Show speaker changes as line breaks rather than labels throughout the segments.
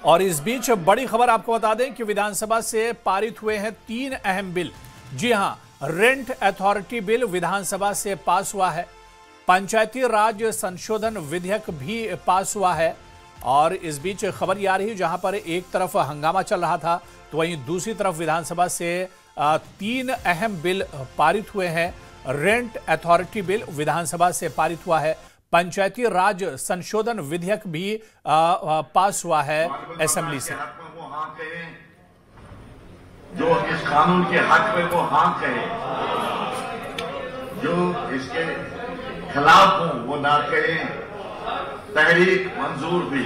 और इस बीच बड़ी खबर आपको बता दें कि विधानसभा से पारित हुए हैं 3 अहम बिल। जी हां, रेंट अथॉरिटी बिल विधानसभा से पास हुआ है, पंचायती राज संशोधन विधेयक भी पास हुआ है। और इस बीच खबर यह आ रही है, जहां पर एक तरफ हंगामा चल रहा था तो वहीं दूसरी तरफ विधानसभा से 3 अहम बिल पारित हुए हैं। रेंट अथॉरिटी बिल विधानसभा से पारित हुआ है, पंचायती राज संशोधन विधेयक भी पास हुआ है असेंबली से।
जो इस कानून के हक में वो हाँ कहे, जो इसके खिलाफ हो वो ना कहे। तहरीक मंजूर भी।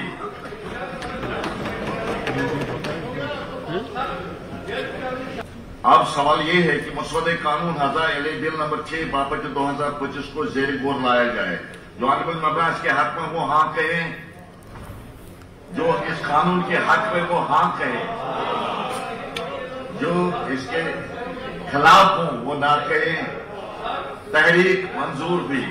अब सवाल ये है कि मसौदे कानून बिल नंबर 6 बापट 2025 को जेर गौर लाया जाए। जो ऑनरेबल मेंबर्स के हक में वो हाँ कहें, जो इस कानून के हक में वो हाँ कहे, जो इसके खिलाफ हो वो ना कहें। तहरीक मंजूर भी।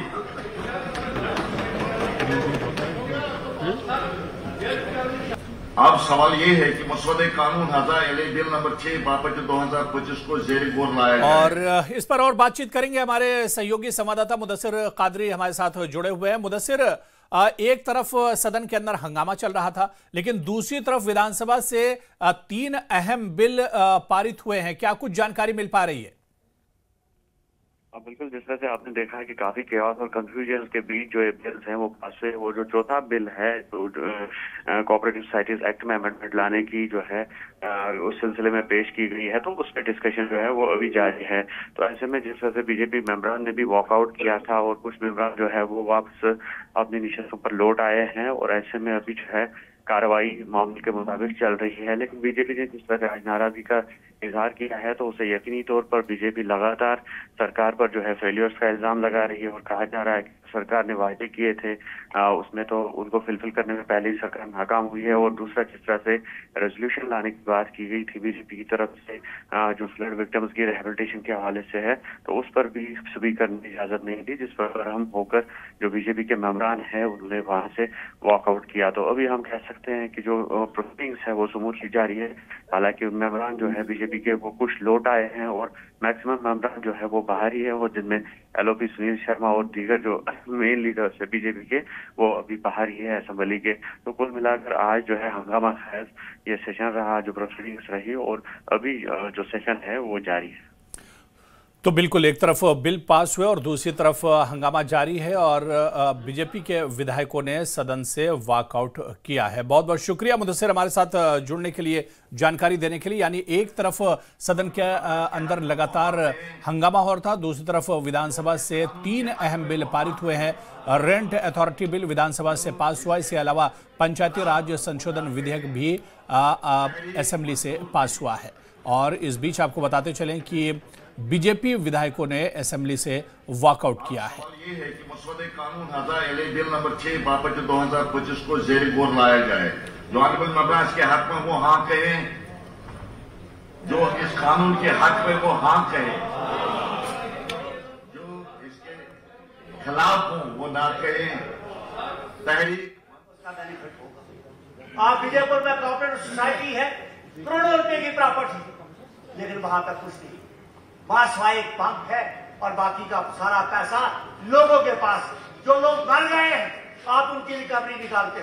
अब सवाल ये है कि मसौदे कानून बिल नंबर 6 बापट 2025 को जेर गौर लाया जाए।
और इस पर और बातचीत करेंगे, हमारे सहयोगी संवाददाता मुदस्सिर कादरी हमारे साथ जुड़े हुए हैं। मुदस्सिर, एक तरफ सदन के अंदर हंगामा चल रहा था, लेकिन दूसरी तरफ विधानसभा से 3 अहम बिल पारित हुए हैं, क्या कुछ जानकारी मिल पा रही है?
बिल्कुल, जिस तरह से आपने देखा है कि काफी केओस और कंफ्यूजन के बीच जो बिल्स हैं वो पास हुए। वो जो चौथा बिल है कोऑपरेटिव सोसाइटीज एक्ट में अमेंडमेंट लाने की जो है उस सिलसिले में पेश की गई है, तो उस पर डिस्कशन जो है वो अभी जारी है। तो ऐसे में जिस तरह से बीजेपी मेंबरान ने भी वॉकआउट किया था और कुछ मेंबरान जो है वो वापस अपनी निशस्तों पर लौट आए हैं, और ऐसे में अभी जो है कार्रवाई मामले के मुताबिक चल रही है। लेकिन बीजेपी ने जिस तरह से आज नाराजगी का इजहार किया है, तो उसे यकीनी तौर पर बीजेपी लगातार सरकार पर जो है फेलियर्स का इल्जाम लगा रही है। और कहा जा रहा है कि सरकार ने वायदे किए थे उसमें तो उनको फुलफिल करने में पहले ही सरकार नाकाम हुई है। और दूसरा, जिस तरह से रेजोल्यूशन लाने की बात की गई थी बीजेपी की तरफ से जो फ्लड विक्टिम्स की रिहेबिलिटेशन के हवाले से है, तो उस पर भी स्पीकर ने इजाजत नहीं दी, जिस पर हम होकर जो बीजेपी के मेंबरान है उन्होंने वहां से वॉकआउट किया। तो अभी हम कह सकते हैं कि जो प्रोसीडिंग्स है वो स्मूथली जारी है। हालांकि मेंबरान जो है बीजेपी के वो कुछ लौट आए हैं और मैक्सिमम मेंबरान जो है वो बाहर ही है, और जिनमें एलओपी सुनील शर्मा और दीगर जो मेन लीडर्स है बीजेपी के वो अभी बाहर ही है असेंबली के। तो कुल मिलाकर आज जो है हंगामा खैज ये सेशन रहा, जो प्रोसीडिंग्स रही, और अभी जो सेशन है वो जारी है।
तो बिल्कुल, एक तरफ बिल पास हुए और दूसरी तरफ हंगामा जारी है, और बीजेपी के विधायकों ने सदन से वॉकआउट किया है। बहुत बहुत शुक्रिया मुदस्सिर हमारे साथ जुड़ने के लिए, जानकारी देने के लिए। यानी एक तरफ सदन के अंदर लगातार हंगामा हो रहा था, दूसरी तरफ विधानसभा से 3 अहम बिल पारित हुए हैं। रेंट अथॉरिटी बिल विधानसभा से पास हुआ, इसके अलावा पंचायती राज संशोधन विधेयक भी असेंबली से पास हुआ है। और इस बीच आपको बताते चलें कि बीजेपी विधायकों ने असेंबली से वॉकआउट किया है।
ये है कि मसौदे कानून बिल नंबर 6 बापट 2025 को जेर गौर लाया जाए। जो ऑनरेबल मेंबर्स के हक में वो हाँ कहें, जो इस कानून के हक में वो हाँ कहे, जो इसके खिलाफ हो वो ना कहें। तहरीक
आप विजयपुर में कोऑपरेटिव सोसाइटी है, करोड़ों रुपए की प्रॉपर्टी, लेकिन वहां तक कुछ नहीं। वहां एक पंप है और बाकी का सारा पैसा लोगों के पास, जो लोग मर गए हैं आप उनकी रिकवरी निकालते